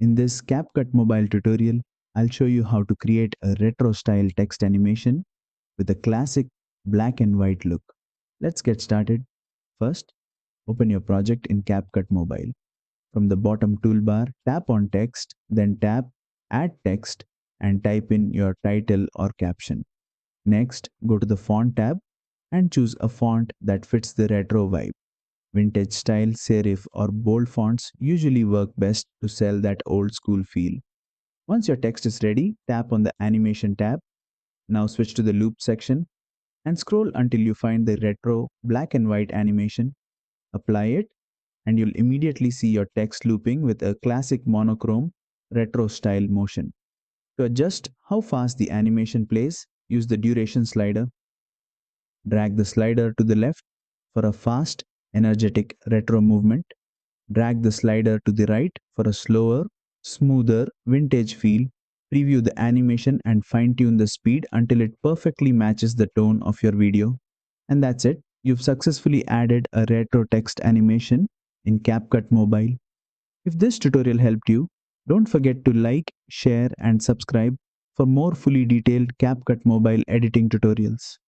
In this CapCut Mobile tutorial, I'll show you how to create a retro style text animation with a classic black and white look. Let's get started. First, open your project in CapCut Mobile. From the bottom toolbar, tap on text, then tap Add Text and type in your title or caption. Next, go to the Font tab and choose a font that fits the retro vibe. Vintage style, serif, or bold fonts usually work best to sell that old school feel. Once your text is ready, tap on the Animation tab. Now switch to the Loop section and scroll until you find the retro black and white animation. Apply it, and you'll immediately see your text looping with a classic monochrome retro style motion. To adjust how fast the animation plays, use the duration slider. Drag the slider to the left for a fast, energetic retro movement. Drag the slider to the right for a slower, smoother, vintage feel. Preview the animation and fine-tune the speed until it perfectly matches the tone of your video. And that's it. You've successfully added a retro text animation in CapCut Mobile. If this tutorial helped you, don't forget to like, share, and subscribe for more fully detailed CapCut Mobile editing tutorials.